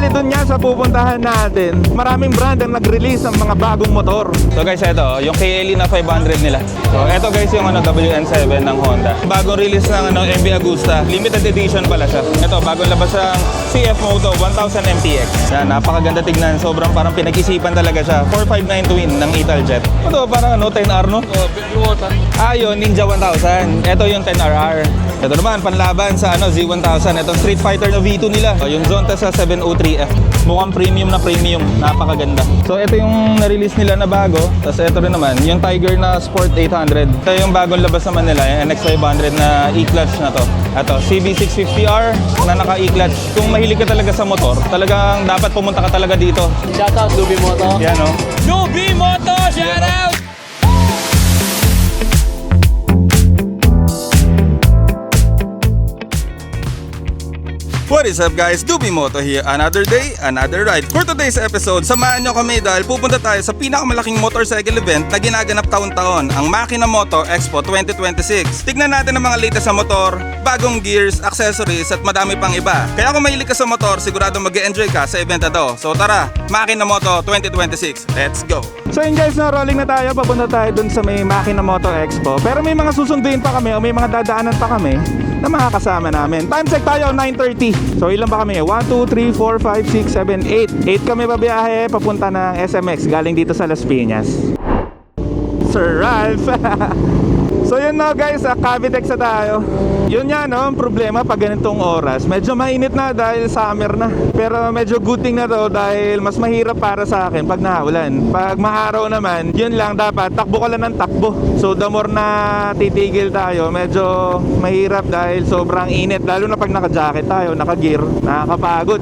Bali dun nga sa pupuntahan natin, maraming brand ang nag-release ng mga bagong motor. So guys, ito, yung KLE na 500 nila. So ito guys yung WN7 ng Honda. Bagong release ng MV Agusta. Limited edition pala siya. Ito, bagong labas ang CF Moto 1000 MTX. Yan, napakaganda tignan. Sobrang parang pinag-isipan talaga siya. 459 twin ng Italjet. Ito, parang 10R, no? Yun, Ninja 1000. Ito yung 10RR. Ito naman, panlaban sa Z1000. Ito, Street Fighter na V2 nila. Yung Zontes sa 703F. Mukhang premium na premium. Napakaganda. So, ito yung na-release nila na bago. Tapos, ito rin naman, yung Tiger na Sport 800. Ito yung bagong labas naman nila, yung NX500 na e-clutch na to. Ito, CB650R na naka-e-clutch. Kung mahilig ka talaga sa motor, talagang dapat pumunta ka talaga dito. Shoutout, Dubi Moto. Yan, oh. Dubi Moto! Shoutout! What is up guys? Dubi Moto here. Another day, another ride. For today's episode, samahan nyo kami dahil pupunta tayo sa pinakamalaking motorcycle event na ginaganap taon-taon, ang Makina Moto Expo 2026. Tignan natin ang mga latest sa motor, bagong gears, accessories at madami pang iba. Kaya kung mahilig ka sa motor, sigurado mag-e-enjoy ka sa event na to. So tara, Makina Moto 2026. Let's go! So yun guys, rolling na tayo. Papunta tayo dun sa may Makina Moto Expo. Pero may mga susunduin pa kami o may mga dadaanan pa kami na mga kasama namin. Time check tayo, 9:30. So ilan ba kami? 1, 2, 3, 4, 5, 6, 7, 8 kami babiyahe papunta ng SMX galing dito sa Las Piñas. Sir Ralph. So yun na guys, Cavitex na tayo. Yun nga no, ang problema pag ganitong oras, medyo mainit na dahil summer na. Pero medyo good thing na to dahil mas mahirap para sa akin pag naulan. Pag maaraw naman, yun lang, dapat takbo ka lang ng takbo. So the more na titigil tayo, medyo mahirap dahil sobrang init. Lalo na pag naka-jacket tayo, naka-gear, nakakapagod.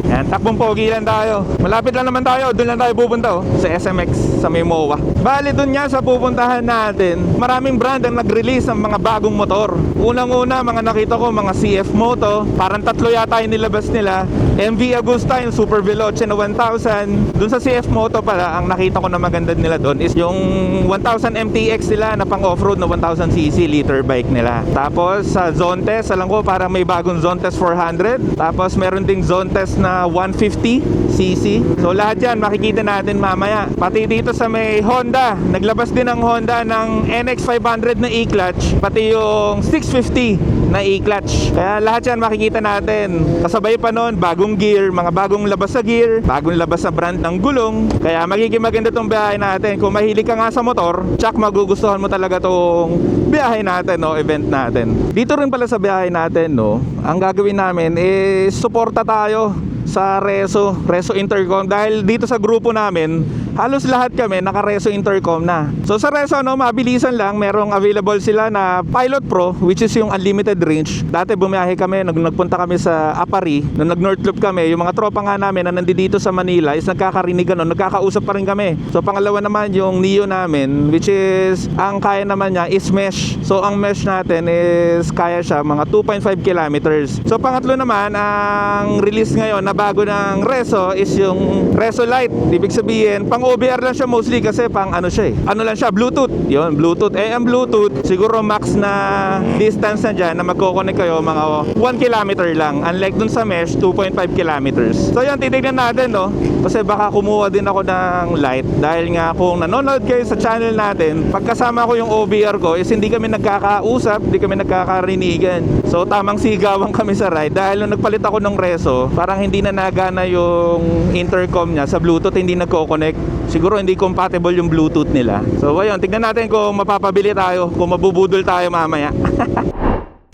Yan, takbong pogi lang tayo. Malapit lang naman tayo, doon lang tayo pupunta sa SMX, sa may MOA. Bali doon nga sa pupuntahan natin, maraming brand ang nag-release ng mga bagong motor. Unang-una, mga nakita ko, mga CF Moto, parang tatlo yata yung nilabas nila. MV Agusta, yung Super Veloce na 1000. Doon sa CF Moto pala, ang nakita ko na maganda nila doon is yung 1000 MTX nila na pang off-road na 1000cc liter bike nila. Tapos sa Zontes, alam ko parang may bagong Zontes 400. Tapos meron ding Zontes na 150cc. So lahat yan makikita natin mamaya. Pati dito sa may Honda, naglabas din ang Honda ng NX500 na e-clutch, pati yung 650 na e-clutch. Kaya lahat yan makikita natin. Kasabay pa nun, bagong gear, mga bagong labas sa gear, bagong labas sa brand ng gulong. Kaya magiging maganda tong biyahe natin. Kung mahilig ka nga sa motor, tsak magugustuhan mo talaga tong biyahe natin, no, event natin. Dito rin pala sa biyahe natin, no, ang gagawin namin is suporta tayo sa Reso Intercom dahil dito sa grupo namin halos lahat kami naka-Reso Intercom na. So sa Reso no, mabilisan lang, merong available sila na Pilot Pro which is yung unlimited range. Dati bumiyahe kami, nagpunta kami sa Apari, nung nag-North Loop kami, yung mga tropa nga namin na nandito sa Manila is nagkakarinig ano, nagkakausap pa rin kami. So pangalawa naman yung Neo namin which is ang kaya naman niya is mesh. So ang mesh natin is kaya siya mga 2.5 kilometers. So pangatlo naman, ang release ngayon na bago ng Reso is yung Reso Lite. Ibig sabihin, pang OBR lang siya mostly kasi pang ano siya ano lang siya, Bluetooth. Yun, Bluetooth. Ang Bluetooth, siguro max na distance na dyan na magkoconnect kayo mga 1 kilometer lang. Unlike dun sa mesh, 2.5 kilometers. So yun, titignan natin no. Kasi baka kumuha din ako ng Lite. Dahil nga kung nanonood kayo sa channel natin, pagkasama ko yung OBR ko is hindi kami nagkakausap, hindi kami nagkakarinigan. So tamang sigawan kami sa ride. Dahil nung nagpalit ako ng Reso, parang hindi na nagana yung intercom niya sa Bluetooth, hindi nagko-connect. Siguro hindi compatible yung Bluetooth nila. So ayun, tignan natin kung mapapabili tayo, kung mabubudol tayo mamaya.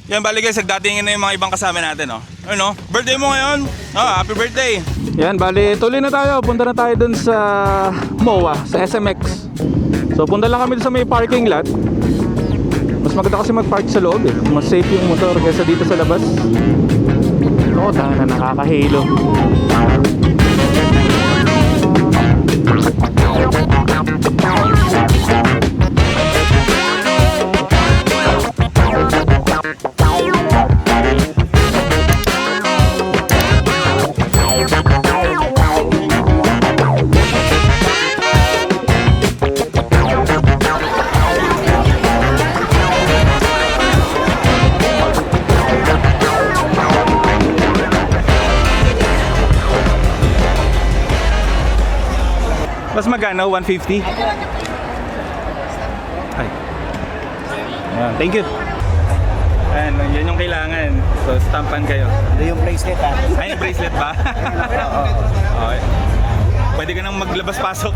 Yan, bali guys, nagdatingin na yung mga ibang kasama natin, no? Ano? Birthday mo ngayon? Happy birthday! Yan, bali tuloy na tayo. Punta na tayo dun sa MOA, sa SMX. So punta lang kami dun sa may parking lot. Mas maganda kasi mag-park sa loob eh. Mas safe yung motor kaysa dito sa labas. Oo, na nakakahilo. Mas magkano? 150? Ay. Ayan, thank you. Ayan, yan yung kailangan. So, stampan kayo. Ito yung bracelet ha. Ay, yung bracelet ba? Okay. Pwede ka nang maglabas-pasok.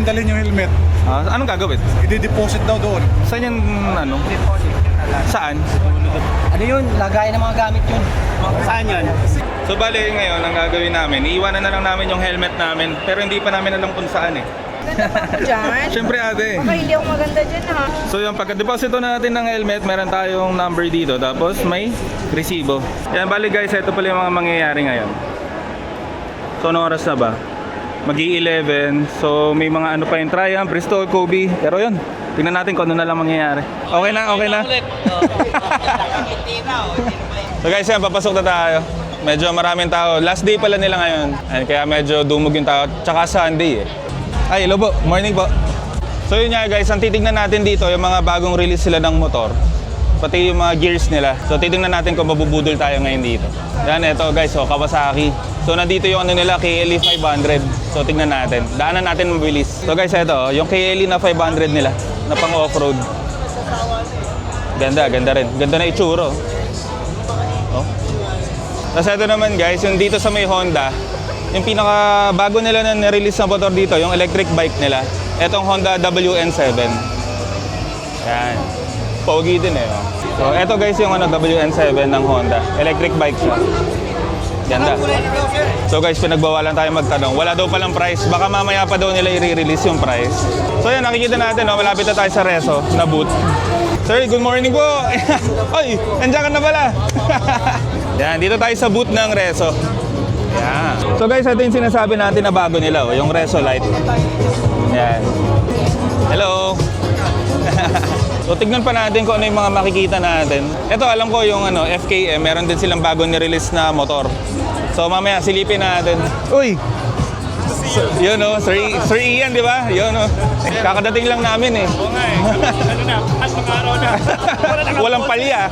Dalhin yung helmet. Anong gagawin? I-deposit daw doon. Saan yan, ano? Saan? Ano yun? Lagay ng mga gamit yun. Saan yun? So bale ngayon, ang gagawin namin, iiwanan na lang namin yung helmet namin, pero hindi pa namin alam kung saan eh. Ganda pa ako dyan. Siyempre ate. Baka hindi ako maganda dyan ha. So yung pagka-deposito natin ng helmet, meron tayong number dito, tapos may resibo. Yan, bali guys, ito pala yung mga mangyayari ngayon. So anong oras na ba? Mag-11, so may mga ano pa yung Triumph, Bristol, Kobe, pero yun, tingnan natin kung ano na lang mangyayari. Okay na, okay na. So guys, yan, papasok na tayo. Medyo maraming tao. Last day pala nila ngayon. And kaya medyo dumog yung tao. Tsaka Sunday eh. Ay, hello po. Morning po. So yun nga guys, ang titignan natin dito, yung mga bagong release sila ng motor. Pati yung mga gears nila. So titignan natin kung mabubudol tayo ngayon dito. Yan, ito guys, so Kawasaki. So nandito yung ano nila, KLE 500. So tignan natin. Daanan natin mabilis. So guys, ito, yung KLE na 500 nila, na pang off-road. Ganda, ganda rin. Ganda na itsuro. Oh. Tapos ito naman guys, yung dito sa may Honda, yung pinaka bago nila na nirelease na motor dito, yung electric bike nila. Itong Honda WN7. Yan. Pogi din eh. Oh. So ito guys yung ano, WN7 ng Honda. Electric bike siya. Ganda. So guys, pinagbawalan tayo magtanong. Wala daw palang price. Baka mamaya pa daw nila i-release yung price. So yan, nakikita natin, no? Malapit na tayo sa Reso na booth. Sir, good morning po. Ay, nandiyan ka na pala. Yan, dito tayo sa booth ng Reso. Yan. So guys, ito yung sinasabi natin na bago nila, oh, yung Reso Light. Yan. Hello. So tignan pa natin kung ano yung mga makikita natin. Ito, alam ko yung ano, FKM, meron din silang bagong nirelease na motor. So mamaya silipin natin. Uy! So, yun o, Sir Ian, di ba? Yun o. Kakadating lang namin eh. Oo nga eh. Ano na, at mga araw na. Walang palya.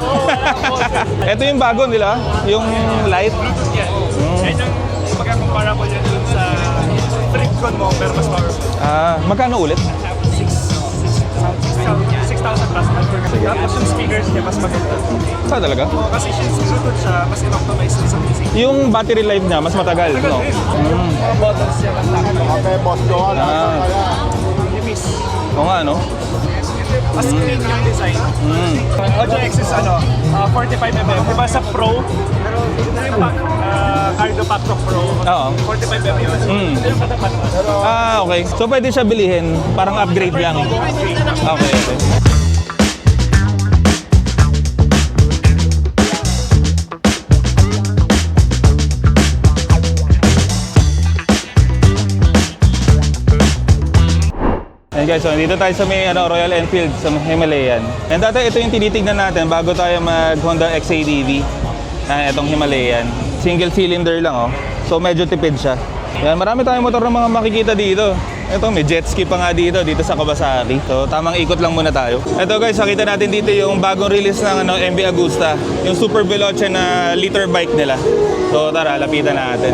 Ito yung bago nila, yung light. Bluetooth yan. Yan yung pagkakomparable yan dun sa Tripcon mo, pero mas powerful. Magkano ulit? 6,000 plus. Tapos yung speakers niya mas maganda. Sa talaga? Kasi Bluetooth siya, mas in-optimize sa music. Yung battery life niya, mas matagal, no? Mga buttons niya mas laki. Okay, boss, go on. Limis. Oo nga, no? Mas clean yung design. Audio X is 45mm. Diba sa Pro? Pero ito yung Cardo Pack Pro. Oo. 45mm yun. Ito yung katapat. Okay. So pwede siya bilihin, parang upgrade lang. Okay, okay. Ayan guys, so dito tayo sa may Royal Enfield sa Himalayan. And dati ito yung tinitignan natin bago tayo mag Honda XADV. Itong Himalayan. Single cylinder lang oh. So medyo tipid siya. Yan, marami tayong motor ng mga makikita dito. Ito, may jet ski pa nga dito sa Kawasaki. So tamang ikot lang muna tayo. Ito guys, nakita natin dito yung bagong release ng MV Agusta. Yung Super Veloce na liter bike nila. So tara, lapitan natin.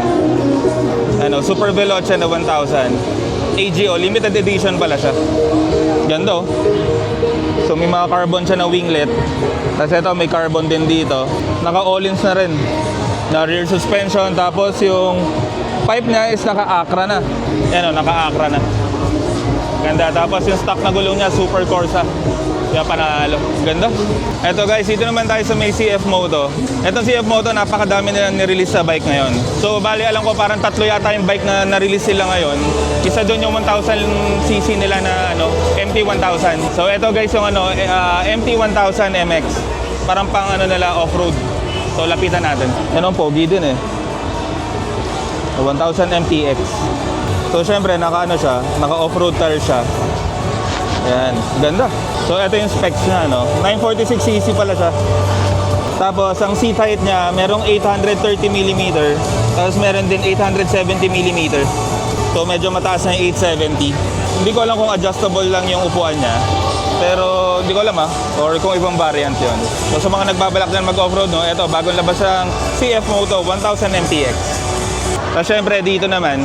Super Veloce na 1000. AGO, limited edition pala siya. Ganda oh. So may mga carbon siya na winglet. Tapos ito may carbon din dito. Naka all-ins na rin. Na rear suspension. Tapos yung pipe niya is naka-Acra na. Yan o, naka-Acra na. Ganda. Tapos yung stock na gulong niya, Super Corsa. Kaya panalo. Ganda. Eto guys, dito naman tayo sa may CF Moto. Etong CF Moto, napakadami nilang nirelease sa bike ngayon. So bali alam ko parang tatlo yata yung bike na na-release sila ngayon. Isa doon yung 1000cc nila na MT-1000. So eto guys yung MT-1000 MX. Parang pang nila off-road. So lapitan natin. Yan ang pogi din eh. 1000 MTX. So syempre naka naka off-road tire siya. Ayan, ganda. So ito yung specs niya, 946cc pala siya. Tapos ang seat height niya, merong 830mm. Tapos meron din 870mm. So medyo mataas na yung 870. Hindi ko alam kung adjustable lang yung upuan niya. Pero hindi ko alam or kung ibang variant yon. So sa mga nagbabalak dyan mag-offroad, ito bagong labas ang CF Moto 1000 MTX. Tapos syempre dito naman,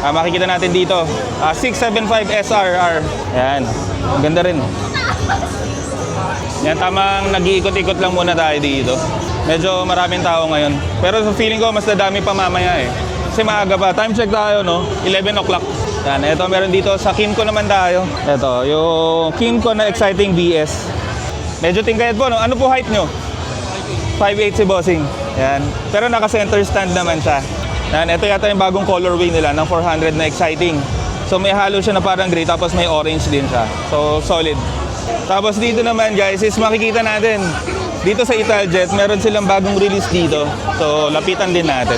makikita natin dito, 675 SRR. Yan, ang ganda rin. Yan, tamang nag-iikot-ikot lang muna tayo dito. Medyo maraming tao ngayon. Pero feeling ko mas dadami pa mamaya eh. Kasi maaga pa. Time check tayo, no? 11 o'clock. Yan, ito meron dito sa Kimco naman tayo. Ito, yung Kimco na exciting BS. Medyo tingkayat po, no? Ano po height nyo? 5'8" si Bossing. Yan. Pero naka-center stand naman siya. Yan, ito yata yung bagong colorway nila ng 400 na exciting. So may halo siya na parang gray tapos may orange din siya. So solid. Tapos dito naman guys is makikita natin dito sa Italjet meron silang bagong release dito. So lapitan din natin.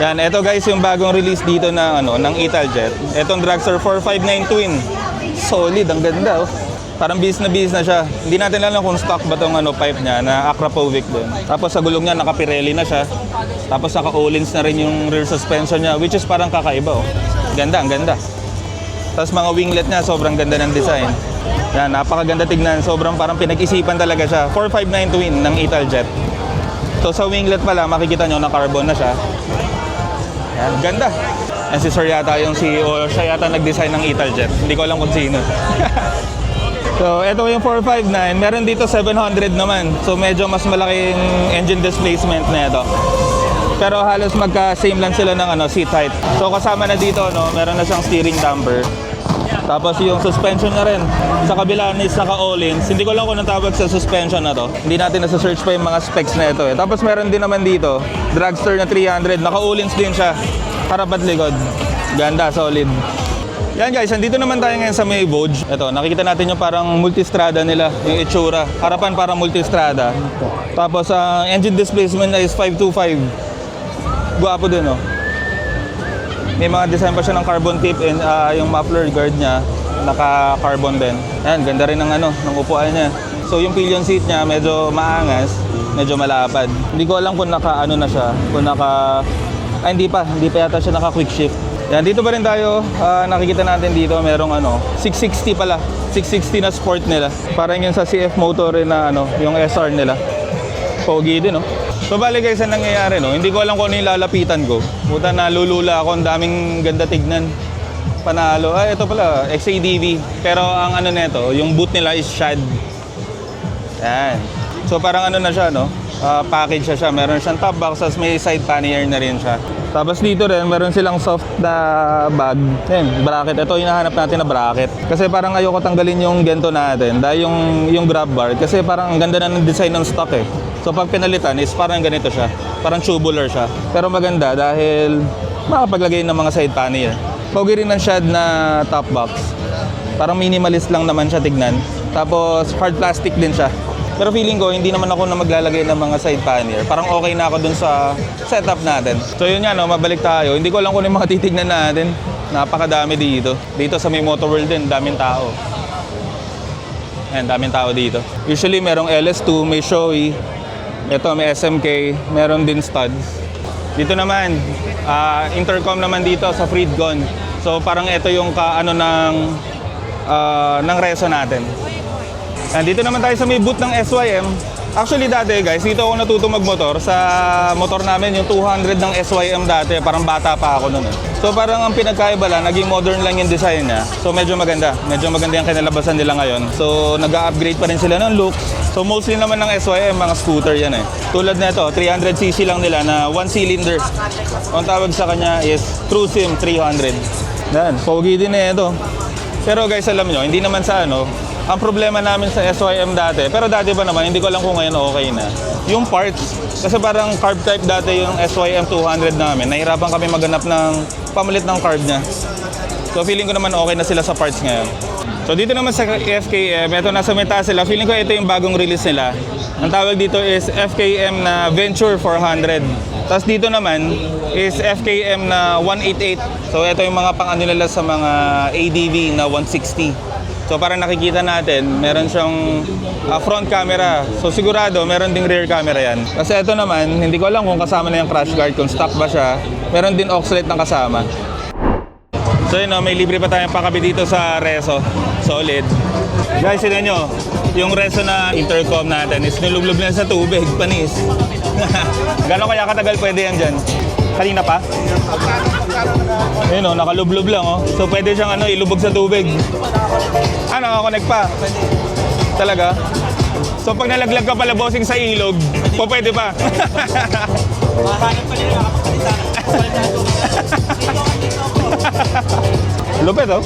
Yan, ito guys yung bagong release dito na ng Italjet. Etong Dragster 459 Twin. Solid, ang ganda oh. Parang bis na siya. Hindi natin alam kung stock ba tong pipe niya na Akrapovic din. Tapos sa gulong niya naka Pirelli na siya. Tapos naka Öhlins na rin yung rear suspension niya which is parang kakaiba oh. Ganda, ang ganda. Tapos mga winglet niya sobrang ganda ng design. Yan, napakaganda tignan. Sobrang parang pinag-isipan talaga siya. 459 Twin ng Italjet. So sa winglet pala, makikita nyo na carbon na siya. Yan, ganda. And si Sir yata yung CEO, siya yata nag-design ng Italjet. Hindi ko alam kung sino. So ito yung 459. Meron dito 700 naman. So medyo mas malaking engine displacement na ito. Pero halos magka-same lang sila ng seat height. So kasama na dito, meron na siyang steering damper. Tapos yung suspension na rin. Sa kabila is naka Öhlins. Hindi ko lang kung tawag sa suspension na to. Hindi natin nasa-search pa yung mga specs na ito eh. Tapos meron din naman dito, Dragster na 300. Naka Öhlins din siya. Harap at likod. Ganda, solid. Yan guys, andito naman tayo ngayon sa may Vogue. Ito, nakikita natin yung parang multistrada nila, yung itsura. Harapan parang multistrada. Tapos ang engine displacement na is 525. Guwapo din oh. May mga design pa siya ng carbon tip and yung muffler guard niya naka-carbon din. Ayan, ganda rin ng ng upuan niya. So yung pillion seat niya medyo maangas, medyo malapad. Hindi ko alam kung na siya, kung hindi pa yata siya naka-quick shift. Yan, dito pa rin tayo, nakikita natin dito merong 660 pala. 660 na sport nila. Parang yung sa CF motor rin na yung SR nila. Pogi din So bali guys, ang nangyayari hindi ko alam kung ano yung lalapitan ko. Buta nalulula ako, ang daming ganda tignan. Panalo. Ito pala, XADV. Pero ang neto, yung boot nila is shad. Yan. So parang na siya, package siya. Meron siyang top box, tapos may side pannier na rin siya. Tapos dito rin, meron silang soft na bag. Yan, bracket. Ito yung hinahanap natin na bracket. Kasi parang ayoko tanggalin yung gento natin. Dahil yung grab bar. Kasi parang ang ganda na ng design ng stock eh. So pag pinalitan is parang ganito siya. Parang tubular siya. Pero maganda dahil makapaglagay ng mga side pannier. Pogi rin ng shad na top box. Parang minimalist lang naman siya tignan. Tapos hard plastic din siya. Pero feeling ko, hindi naman ako na maglalagay ng mga side pannier. Parang okay na ako dun sa setup natin. So yun yan, mabalik tayo. Hindi ko alam kung yung mga titignan natin. Napakadami dito. Dito sa may Motor World din, daming tao. Ayan, daming tao dito. Usually merong LS2, may Shoei. Ito, may SMK. Meron din studs. Dito naman, intercom naman dito sa Freedgon. So parang ito yung ng reso natin. Dito naman tayo sa may booth ng SYM. Actually dati guys, dito ako natuto magmotor. Sa motor namin, yung 200 ng SYM dati, parang bata pa ako noon. So parang ang pinagkaiba lang, naging modern lang yung design niya. So medyo maganda. Medyo maganda yung kinalabasan nila ngayon. So nag-upgrade pa rin sila ng looks. So mostly naman ng SYM, mga scooter yan eh. Tulad na ito, 300cc lang nila na 1 cylinder. Ang tawag sa kanya is Cruisim 300. Yan, pogi din eh ito. Pero guys, alam nyo, hindi naman sa ang problema namin sa SYM dati, pero dati pa naman, hindi ko lang kung ngayon okay na. Yung parts, kasi parang carb type dati yung SYM 200 namin. Nahirapan kami maghanap ng pamalit ng carb niya. So feeling ko naman okay na sila sa parts ngayon. So dito naman sa FKM, ito nasa meta sila. Feeling ko ito yung bagong release nila. Ang tawag dito is FKM na Venture 400. Tapos dito naman is FKM na 188. So ito yung mga pang-ano nila sa mga ADV na 160. So para nakikita natin, meron siyang front camera. So sigurado, meron ding rear camera yan. Kasi ito naman, hindi ko alam kung kasama na yung crash guard, kung stock ba siya. Meron din aux light na kasama. So yun, may libre pa tayong pakabi dito sa Reso. Solid. Guys, yun nyo, yung Reso na intercom natin is nilublob na sa tubig, panis. Gano'n kaya katagal pwede yan dyan? Kanina pa? Ayun oh, nakalublob lang oh. So pwede siyang ano, ilubog sa tubig. Ah, nakakonect pa. Talaga? So pag nalaglag ka pala bossing sa ilog, pwede pa. Lupit oh.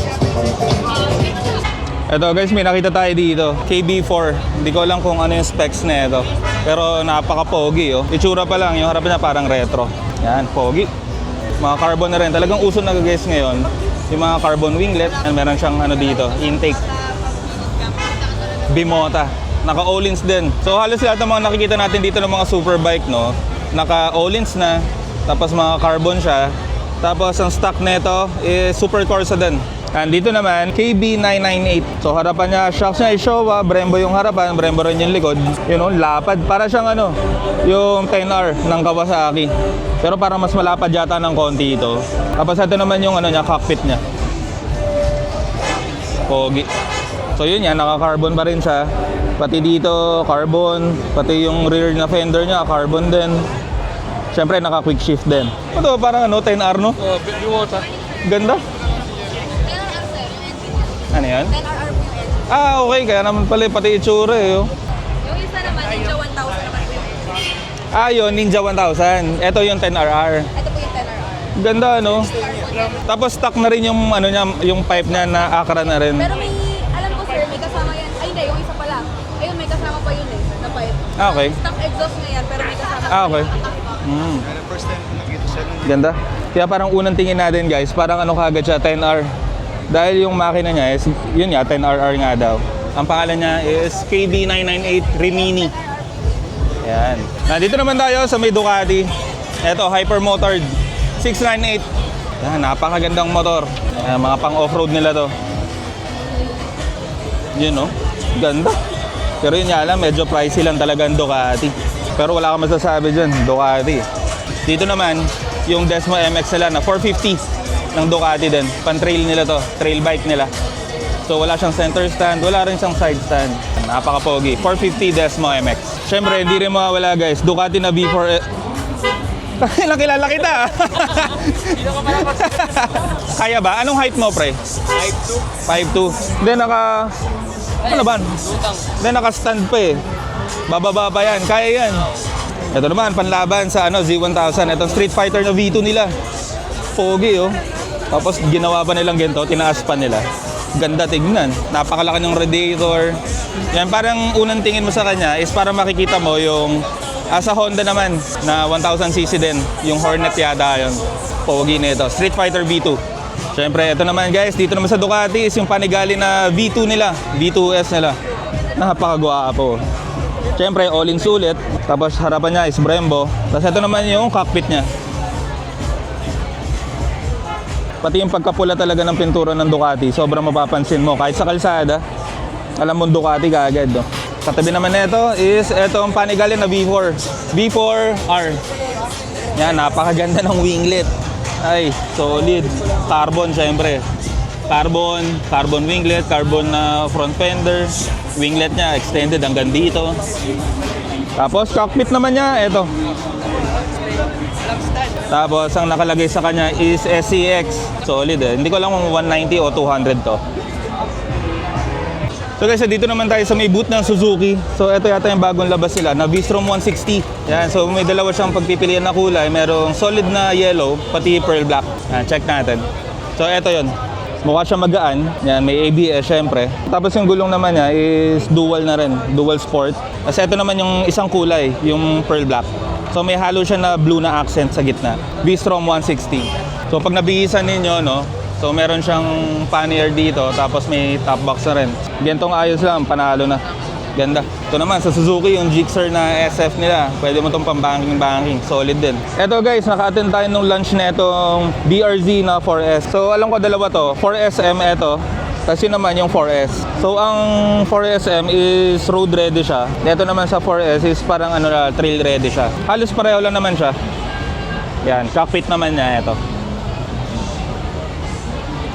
Ito guys, may nakita tayo dito. KB4. Hindi ko alam kung ano yung specs na ito. Pero napaka-pogi oh. Itsura pa lang, yung harap niya parang retro. Yan, pogi. Mga carbon na rin. Talagang uso na guys ngayon. Yung mga carbon winglet. And meron siyang ano dito, intake. Bimota. Naka Olins din. So halos lahat ng mga nakikita natin dito ng mga superbike, no? Naka Olins na. Tapos mga carbon siya. Tapos ang stock nito is Super Corsa din. And dito naman, KB998. So harapan niya, shocks niya is Showa, Brembo yung harapan, Brembo rin yung likod. Yun know, lapad. Para siyang ano, yung 10R ng Kawasaki. Pero parang mas malapad yata ng konti ito. Tapos ito naman yung ano niya, cockpit niya. Pogi. So yun yan, naka-carbon pa rin siya. Pati dito, carbon. Pati yung rear na fender niya, carbon din. Siyempre, naka-quick shift din. Ito, parang ano, 10R no? Ganda. Ano yan? 10RR po yung engine. Ah, okay. Kaya naman pala pati itsura eh. Oh. Yung isa naman, Ninja 1000 naman po yung engine. Ah, yun, Ninja 1000. Ito yung 10RR. Ito po yung 10RR. Ganda, no? Tapos stock na rin yung, ano niya, yung pipe niya na akra na rin. Pero may, alam ko sir, may kasama yan. Ay hindi, yung isa pala. Ayun, may kasama pa yun eh, na pipe. Ah, okay. Stock exhaust na yan, pero may kasama Ah, okay. Ganda. Kaya parang unang tingin natin guys, parang ano kagad siya, 10R. Dahil yung makina niya is, yun nga, 10RR nga daw. Ang pangalan niya is KB998 Rimini. Ayan. Nandito naman tayo sa may Ducati. Ito, hyper-motored 698. Ayan, napakagandang motor. Ayan, mga pang-offroad nila to. Yun, no? Ganda. Pero yun nga lang, medyo pricey lang talaga ang Ducati. Pero wala kang masasabi dyan, Ducati. Dito naman, yung Desmo MX nila na 450 ng Ducati din. Pan-trail nila to, trail bike nila. So wala siyang center stand, wala rin siyang side stand. Napaka-pogi. 450 Desmo MX. Siyempre, hindi rin mawawala guys, Ducati na V4... Nakilala kita. Kaya ba? Anong height mo, pre? 5'2". 5'2". Then naka... Ano ba? Then naka-stand pa eh. Bababa pa yan. Kaya yan. Ito naman, panlaban sa ano, Z1000. Itong Street Fighter na V2 nila. Pogi oh. Tapos ginawa pa nilang ganito, tinaas pa nila. Ganda tignan. Napakalaki ng radiator. Yan, parang unang tingin mo sa kanya is para makikita mo yung sa Honda naman na 1000cc din. Yung Hornet yata yun. Pogi nito. Street Fighter V2. Siyempre, ito naman guys, dito naman sa Ducati is yung panigali na V2 nila. V2S nila. Napakagwapo. Siyempre, all-in sulit. Tapos harapan niya is Brembo. Tapos ito naman yung cockpit niya. Pati yung pagkapula talaga ng pintura ng Ducati, sobrang mapapansin mo. Kahit sa kalsada, alam mo Ducati kaagad. No? Katabi naman nito is itong panigali na V4. V4R. Yan, napakaganda ng winglet. Ay, solid. Carbon, syempre. Carbon winglet, carbon na front fender. Winglet niya, extended hanggang dito. Tapos, cockpit naman niya, ito. Tapos, ang nakalagay sa kanya is SCX. Solid eh. Hindi ko alam kung 190 o 200 to. So guys, dito naman tayo sa may booth ng Suzuki. So ito yata yung bagong labas sila na V-Strom 160. Yan, so may dalawa siyang pagpipilian na kulay. Merong solid na yellow, pati pearl black. Yan, check natin. So ito yon. Mukha siya magaan. Yan, may ABS syempre. Tapos yung gulong naman niya is dual na rin, dual sport. Kasi ito naman yung isang kulay, yung pearl black. So may halo siya na blue na accent sa gitna. V-Strom 160. So pag nabihisan ninyo, no, so meron siyang pannier dito, tapos may top box na rin. Gentong ayos lang, panalo na. Ganda. Ito naman sa Suzuki, yung Gixxer na SF nila. Pwede mo itong pang-banking. Solid din. Eto guys, naka-attend tayo nung lunch na itong BRZ na 4S. So alam ko dalawa to. 4SM ito. Kasi naman yung 4S. So ang 4SM is road ready siya. Ito naman sa 4S is parang ano na, trail ready siya. Halos pareho lang naman siya. Yan, cockpit naman niya ito.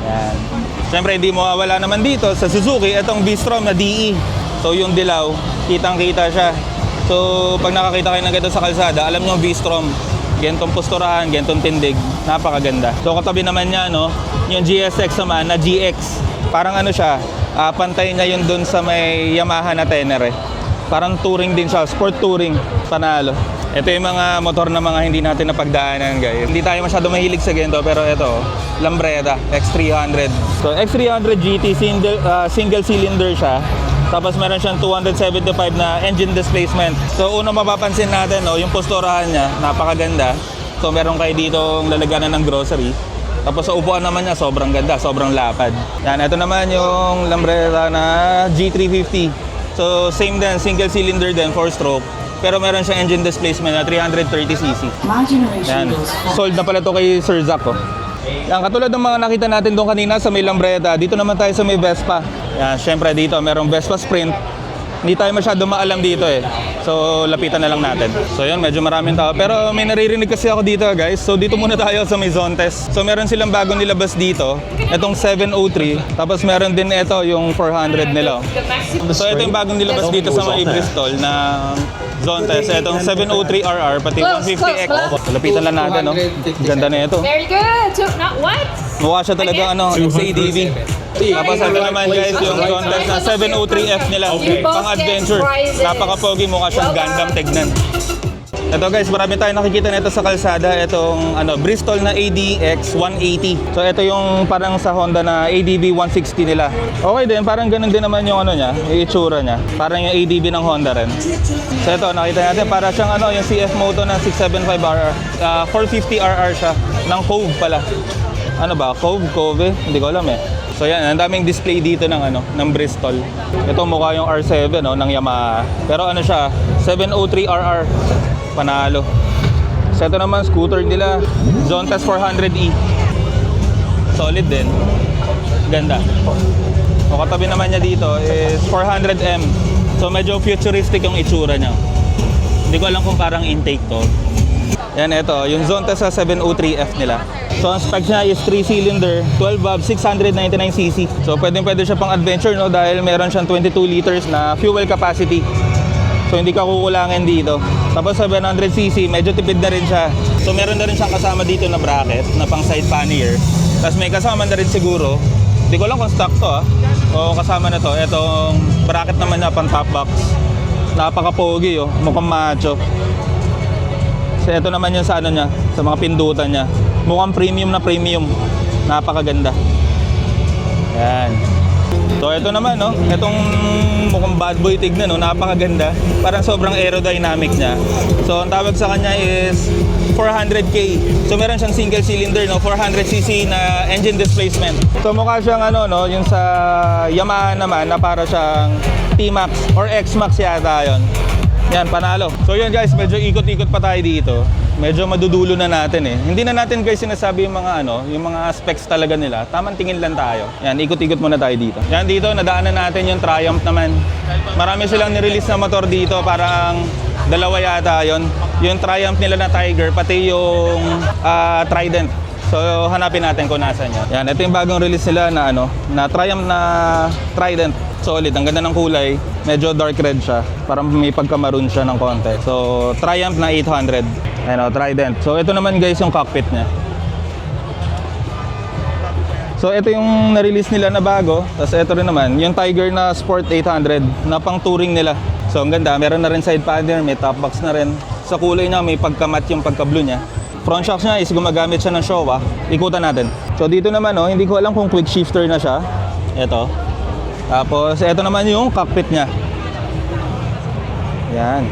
Yan. Siyempre hindi mawawala naman dito sa Suzuki itong V-Strom na DE. So yung dilaw, kitang-kita siya. So pag nakakita kayo ng ganito sa kalsada, alam nyo V-Strom. gentong posturahan, gentong tindig, napakaganda. So katabi naman niya, no, yung GSX naman na GX. Parang ano siya, pantay niya yun dun sa may Yamaha na Tenere. Parang touring din siya, sport touring, panalo. Ito yung mga motor na mga hindi natin napagdaanan, guys. Hindi tayo masyado mahilig sa gento, pero ito, Lambretta X300. So X300 GT, single cylinder siya. Tapos meron siyang 275 na engine displacement. So una mapapansin natin, no, yung posturahan niya, napakaganda. So meron kayo ditong lalaganan ng grocery. Tapos sa upuan naman niya, sobrang ganda, sobrang lapad. Yan, ito naman yung Lambretta na G350. So same din, single cylinder din, 4-stroke. Pero meron siyang engine displacement na 330cc. Yan. Sold na pala to kay Sir Zach. Oh. Yan, katulad ng mga nakita natin doon kanina sa may Lambretta, dito naman tayo sa may Vespa. Yan, syempre dito merong Vespa Sprint. Hindi tayo masyado maalam dito eh. So lapitan na lang natin. So yun, medyo maraming tao. Pero may naririnig kasi ako dito, guys. So dito muna tayo sa may Zontes. So meron silang bagong nilabas dito. Itong 703. Tapos meron din ito yung 400 nila. So ito yung bagong nilabas dito sa may Bristol na Zontes. Itong 703RR pati 150X. Lapitan lang natin, no? Ganda na ito. Very good. So, not what? Mukha siya talaga XADV. Tapos ito naman, guys, yung Zontes na 703F nila. Pang adventure. Napaka-pogi, mukha siyang Gundam tignan. Ito, guys, marami tayong nakikita nito sa kalsada. Itong Bristol na ADX 180. So ito yung parang sa Honda na ADV 160 nila. Okay din, parang ganun din naman yung niya, yung itsura niya. Parang yung ADV ng Honda rin. So ito, nakita natin, para siyang yung CF Moto na 675RR. 450RR siya. Ng Cove pala. Ano ba? Cove? Hindi ko alam eh. So yan, ang daming display dito ng Bristol. Ito mukha yung R7 ng Yamaha. Pero siya, 703RR. Panalo. So ito naman, scooter nila, Zontes 400E. Solid din. Ganda. O katabi naman niya dito is 400M. So medyo futuristic yung itsura niya. Hindi ko alam kung parang intake to. Yan, ito, yung Zontes sa 703F nila. So ang spec niya is 3-cylinder, 12 valve, 699cc. So pwede siya pang adventure, no, dahil meron siyang 22 liters na fuel capacity. So hindi ka kukulangin dito. Tapos 700cc, medyo tipid na rin siya. So meron na rin siyang kasama dito na bracket na pang side pannier. Tapos may kasama na rin siguro, hindi ko lang kung stock to o kasama na to. Itong bracket naman niya pang top box. Napaka-pogi, mukhang macho. So ito naman yung sa niya, sa mga pindutan niya. Mukhang premium na premium. Napakaganda. Yan. So ito naman, itong mukhang bad boy tignan, napakaganda. Parang sobrang aerodynamic niya. So ang tawag sa kanya is 400K. So meron siyang single cylinder, 400cc na engine displacement. So mukha siyang yung sa Yamaha naman na para siyang T-Max or X-Max yata yun. Yan, panalo. So yun, guys, medyo ikot-ikot pa tayo dito. Medyo madudulo na natin eh. Hindi na natin, guys, sinasabi yung mga yung mga specs talaga nila. Tamang tingin lang tayo. Yan, ikot-ikot muna tayo dito. Yan, dito nadaanan natin yung Triumph naman. Marami silang nirelease na motor dito, parang dalawa yata yon. Yung Triumph nila na Tiger, pati yung Trident. So hanapin natin kung nasan yan. Yan, ito yung bagong release nila na na Triumph na Trident. Solid, ang ganda ng kulay. Medyo dark red siya. Parang may pagka-maroon siya ng konti. So, Triumph na 800. Trident. So, ito naman, guys, yung cockpit niya. So, ito yung na-release nila na bago. Tapos, ito rin naman, yung Tiger na Sport 800 na pang touring nila. So, ang ganda. Meron na rin side panel, may top box na rin. Sa kulay niya, may pagka-matte yung pagka-blue niya. Front shocks niya is gumagamit siya ng Showa. Ikutan natin. So, dito naman, hindi ko alam kung quick shifter na siya. Ito. Tapos, ito naman yung cockpit niya. Yan.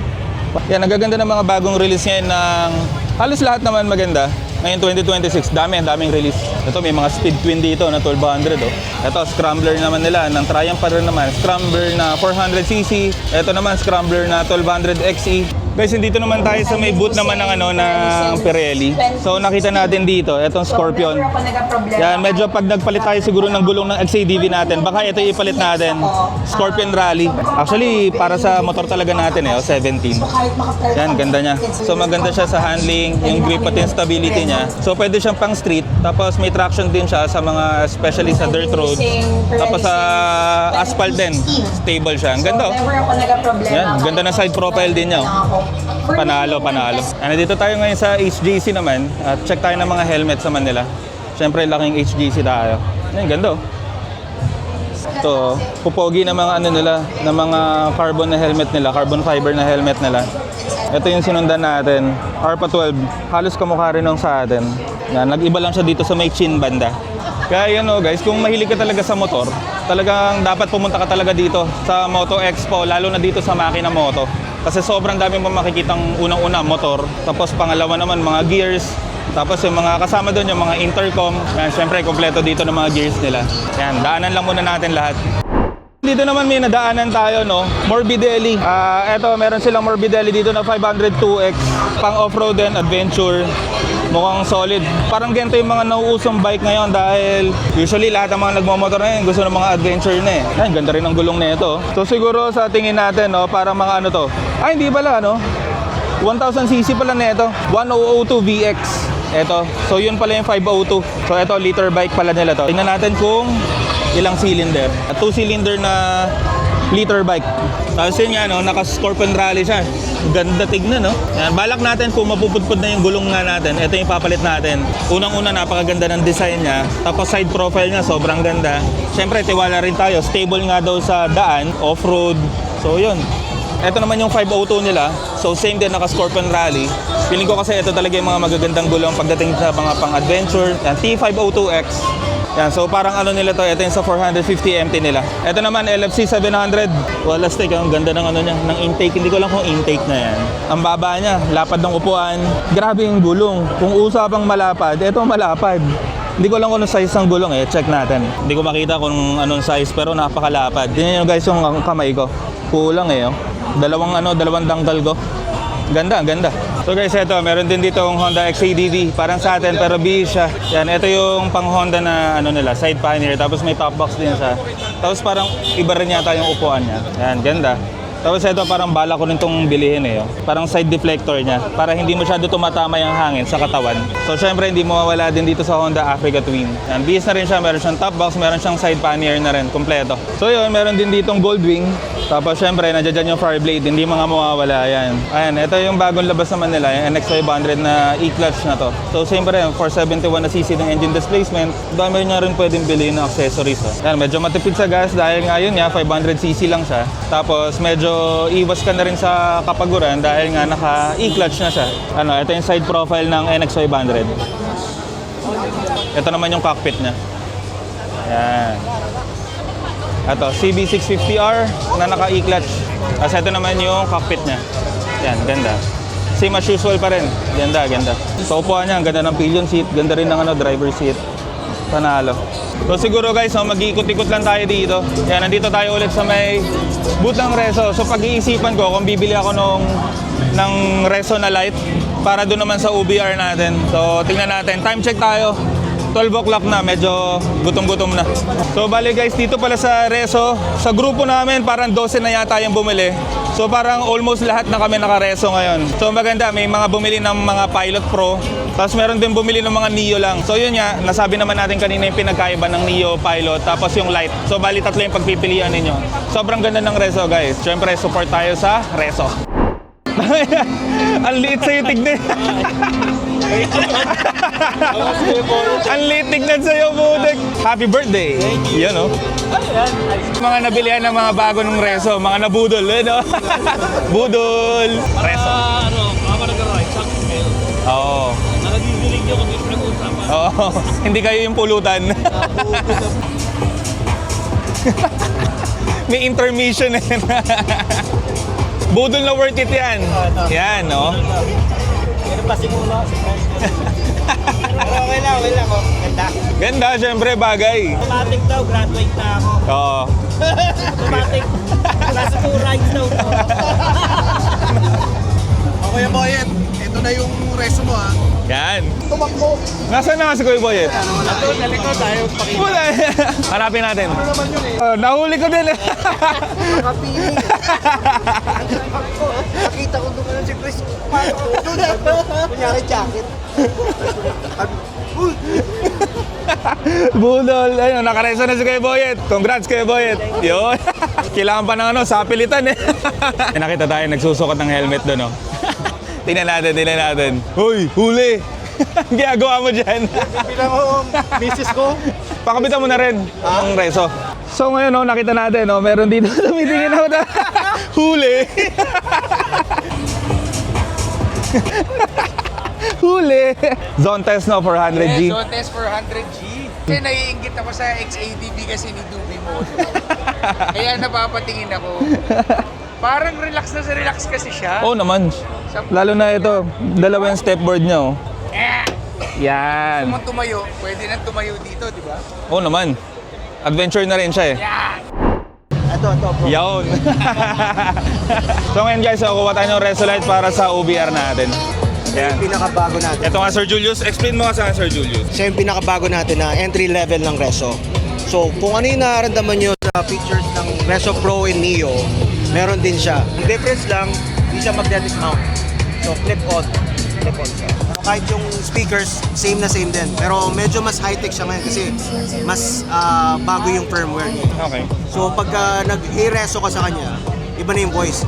Yan, nagaganda ng mga bagong release ngayon ng halos lahat naman maganda. Ngayon 2026, daming release. Ito, may mga speed twin dito na 1200. Ito, scrambler naman nila ng Triumph pa rin naman. Scrambler na 400cc. Ito naman, scrambler na 1200XE. Guys, dito naman tayo sa may boot naman ng ng Pirelli. So nakita natin dito, etong Scorpion. Yan, medyo pag nagpalit tayo siguro ng gulong ng XADV natin, baka ito ipalit natin. Scorpion Rally. Actually, para sa motor talaga natin 17. Yan, ganda niya. So maganda siya sa handling, yung grip pati yung stability niya. So pwede siyang pang street, tapos may traction din siya sa mga especially sa dirt roads. Tapos sa asphalt din, stable siya. Ang ganda. Yan, ganda na side profile din niya. Panalo. Dito tayo ngayon sa HGC naman at check tayo ng mga helmet sa Manila. Siyempre, laking HGC tayo. Ayun, ganda oh. Ito, pupogi na mga ano nila, na mga carbon na helmet nila, carbon fiber na helmet nila. Ito yung sinundan natin, ARPA 12. Halos kamukha rin nung sa atin. Yan, nag-iba lang siya dito sa may chin banda. Kaya yun oh, guys, kung mahilig ka talaga sa motor, talagang dapat pumunta ka talaga dito sa Moto Expo, lalo na dito sa Makina Moto. Kasi sobrang dami mo makikitang unang-una motor, tapos pangalawa naman mga gears, tapos yung mga kasama doon yung mga intercom. Yan, syempre kompleto dito ng mga gears nila. Yan, daanan lang muna natin lahat. Dito naman may nadaanan tayo, no? Morbidelli. Eto, meron silang Morbidelli dito na 502X, pang off-road and adventure. Mukhang solid. Parang ganito yung mga nauusong bike ngayon dahil usually lahat ng mga nagmamotor ngayon gusto ng mga adventure na eh. Ay, ganda rin ang gulong na ito. So siguro sa tingin natin, no, parang mga ano to. Ay, hindi pala, no? 1000cc pala na ito. 1002 VX. Ito. So yun pala yung 502. So ito, liter bike pala nila to. Tingnan natin kung ilang cylinder. 2-cylinder na liter bike. Tapos yun nga, no, naka-Scorpion Rally siya. Ganda tignan, no? Yan, balak natin kung mapupudpud na yung gulong nga natin. Ito yung papalit natin. Unang-una, napakaganda ng design niya. Tapos side profile niya, sobrang ganda. Siyempre, tiwala rin tayo. Stable nga daw sa daan, off-road. So yun. Ito naman yung 502 nila. So same din, naka-Scorpion Rally. Feeling ko kasi ito talaga yung mga magagandang gulong pagdating sa mga pang-adventure. Yan, T502X. Yan, so parang ano nila to, ito yung sa 450 MT nila. Ito naman, LFC 700. Wala stick, ang ganda ng ano niya, ng intake. Hindi ko lang kung intake na yan. Ang baba niya, lapad ng upuan. Grabe yung gulong. Kung usapang malapad, ito malapad. Hindi ko lang kung anong size ng gulong eh, check natin. Hindi ko makita kung anong size pero napakalapad. Tingnan nyo guys yung kamay ko. Kulang eh, oh. Dalawang dangkal ko. Ganda. So guys, ito, meron din dito yung Honda XADV. Parang sa atin, pero bihis siya. Yan, ito yung pang Honda na ano nila, side pannier. Tapos may top box din siya. Tapos parang iba rin yata yung upuan niya. Yan, ganda. Tapos ito, parang bala ko rin itong bilihin eh. Oh. Parang side deflector niya. Para hindi masyado tumatama yung hangin sa katawan. So syempre, hindi mawawala din dito sa Honda Africa Twin. Yan, bihis na rin siya. Meron siyang top box, meron siyang side pannier na rin, kompleto. So yun, meron din ditong Goldwing. Tapos syempre, nandiyan dyan yung Fireblade, hindi mga mawawala yan. Ayan, ito yung bagong labas naman nila, yung NX500 na e-clutch na to. So siyempre, 471 na cc ng engine displacement, dami nyo rin pwedeng bilhin ng accessories. Oh. Ayan, medyo matipid sa gas dahil ngayon nga, 500cc lang siya. Tapos medyo iwas ka na rin sa kapaguran dahil nga naka e-clutch na siya. Ano, ito yung side profile ng NX500. Ito naman yung cockpit niya. Ayan. Ito, CB650R na naka-e-clutch. Tapos ito naman yung cockpit niya. Yan, ganda. Same as usual pa rin. Ganda. So upuan niya, ang ganda ng pillion seat. Ganda rin ng driver seat. Panalo. So siguro guys, mag-iikot-ikot lang tayo dito. Yan, nandito tayo ulit sa may booth ng Reso. So pag-iisipan ko kung bibili ako ng Reso na light para doon naman sa UBR natin. So tingnan natin. Time check tayo. 12 o'clock na, medyo gutom-gutom na. So bali guys, dito pala sa Reso, sa grupo namin parang 12 na yata yung bumili. So parang almost lahat na kami naka-Reso ngayon. So maganda, may mga bumili ng mga Pilot Pro, tapos meron din bumili ng mga Neo lang. So yun nga, nasabi naman natin kanina yung pinagkaiba ng Neo Pilot, tapos yung Light. So bali tatlo yung pagpipilian ninyo. Sobrang ganda ng Reso guys. Siyempre support tayo sa Reso. Ang liit sa'yo tignan. Ang liit tignan sa'yo, Budek. Happy birthday. Yan, oh. Mga nabilihan ng mga bago ng Reso, mga nabudol, no? Budol. Reso. Ako nag-ride, sakit. Oo. Nakadidilig niyo kung yung pinag-usapan. Oo. Hindi kayo yung pulutan. May intermission eh. Budol na worth it yan. Yan, no? Pero pa simula. Pero okay lang. Oh. Ganda. Ganda, syempre, bagay. Automatic daw, graduate na ako. Oo. Automatic. Nasa 2 rides daw to. Kuya Boyet, ito na yung Reso mo ha. Yan. Tumakbo. Nasaan na si Kuya Boyet? Ito, nalikod tayo. Wala. Hanapin natin. Ano naman yun eh? Nahuli ko din. Nakapili. Nakita ko doon si Chris. Kunyari jacket. Budol. Ayun, nakareso na si Kuya Boyet. Congrats, Kuya Boyet. Yun. Kailangan pa ng sa pilitan eh. Nakita tayo nagsusukot ng helmet doon, oh. tingnan natin. Hoy, huli! Ang ginagawa mo dyan. Bilang ko, misis ko. Pakabitan mo na rin ang reso. So ngayon, no, nakita natin, no, meron dito tumitingin ako na huli. Huli. Zone test, no, for 100G. So test for 100G. Kasi naiingit ako sa XADV kasi ni Dubi mo. Kaya napapatingin ako. Parang relax na sa relax kasi siya. Oo naman. Lalo na ito, dalawang stepboard niya, oh. Yan. Kung tumayo, pwede nang tumayo dito, di ba? Oo naman. Adventure na rin siya, eh. Ito, bro. Yawn. So ngayon guys, kuha tayo ng Resolite para sa OBR natin. Yan. Pinakabago natin. Ito nga Sir Julius, explain mo nga sa Sir Julius. Siya yung pinakabago natin na entry level ng Reso. So, kung ano yung nararamdaman nyo sa features ng Reso Pro and Neo, meron din siya. Ang difference lang, hindi siya magde-dismount. So, flip-on siya. Kahit yung speakers, same na same din. Pero medyo mas high-tech siya ngayon kasi mas bago yung firmware niya. Okay. So, pagka nag-reso ka sa kanya, iba na yung voice.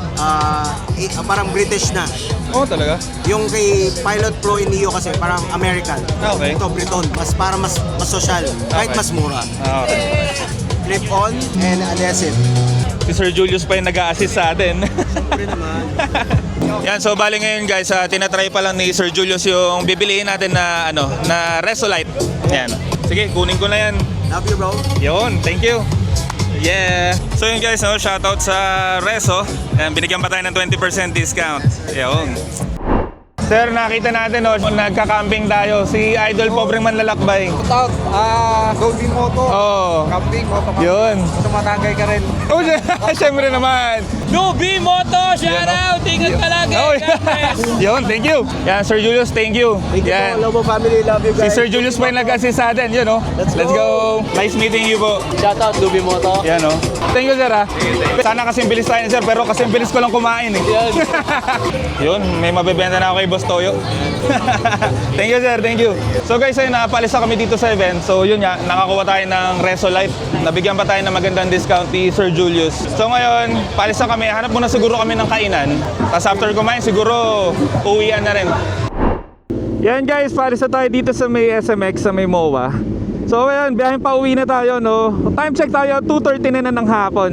Parang British na. Oo talaga? Yung kay Pilot Pro and Neo kasi parang American. Okay. Ito Briton, mas social, kahit Okay. mas mura. Okay. Clip-on and adhesive. Si Sir Julius pa yung nag-a-assist sa atin. Siyempre naman. Yan, so bali ngayon guys, tinatry pa lang ni Sir Julius yung bibiliin natin na na Resolite. Yan. Sige, kunin ko na yan. Love you, bro. Yun, thank you. Yeah. So yun guys, no, shoutout sa Reso. Yan, binigyan pa tayo ng 20% discount. Yun. Sir, nakita natin, no, nagka-camping tayo. Si Idol Pobreng Manlalakbay. Out, Dolby Moto, Oo. camping, moto, Yun. tumatangay ka rin. Oh, syempre naman. Dolby Moto, shout out! Ingat ka lang, Oh, yun, thank you. Yan, Sir Julius, thank you. Thank you Yan. po, Lobo family. Love you Si guys. Sir Julius pa yung nag-assist sa atin, yun, no? Let's Let's go. Nice meeting you po. Shout out, Dubi Moto. Yan, no? Thank you, sir, ha? Sana kasing bilis tayo, sir, pero kasing bilis ko lang kumain, eh. Yun, may mabibenta na ako kay Boss Toyo. Thank you, sir, thank you. So guys, ayun, napaalis na kami dito sa event. So yun nga, nakakuha tayo ng Resolite. Nabigyan pa tayo ng magandang discount ni Sir Julius. So ngayon, paalis na kami. Hanap muna siguro kami ng kainan. Tapos after kumain, siguro uwian na rin. Yan guys, paalis na tayo dito sa may SMX, sa may MOA. So ayun, biyahin pa uwi na tayo, no? Time check tayo, 2:30 na ng hapon.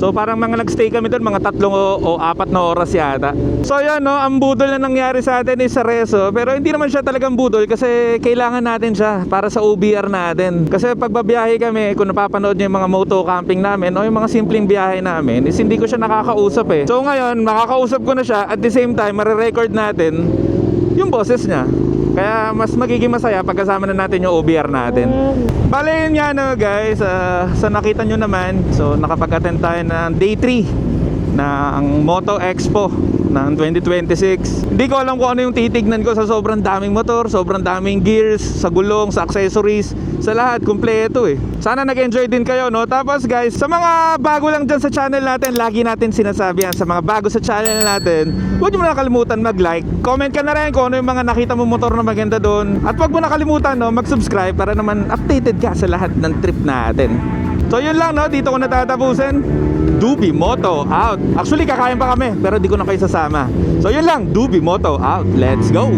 So parang mga nagstay kami doon, mga 3 o 4 na oras yata. So yan, no, ang budol na nangyari sa atin is sa Reso. Pero hindi naman siya talagang budol kasi kailangan natin siya para sa OBR natin. Kasi pagbabiyahe kami, kung napapanood niyo yung mga moto camping namin o yung mga simpleng biyahe namin, is hindi ko siya nakakausap eh. So ngayon, nakakausap ko na siya, at the same time, marirecord natin yung boses niya. Kaya mas magiging masaya pagkasama na natin yung OBR natin. Bale yun nga, no, guys, sa nakita nyo naman, so nakapag-attend tayo ng day 3 ng Moto Expo ng 2026. Hindi ko alam kung ano yung titignan ko sa sobrang daming motor, sobrang daming gears, sa gulong, sa accessories, sa lahat, kumpleto eh. Sana nag-enjoy din kayo, no? Tapos guys, sa mga bago lang dyan sa channel natin, lagi natin sinasabi yan, sa mga bago sa channel natin, huwag nyo mo nakalimutan mag-like. Comment ka na rin kung ano yung mga nakita mo motor na maganda doon. At huwag mo nakalimutan, no, mag-subscribe para naman updated ka sa lahat ng trip natin. So yun lang, no, dito ko natatapusin. Dubi Moto out. Actually kakain pa kami pero di ko na kayo sasama. So yun lang, Dubi Moto out. Let's go.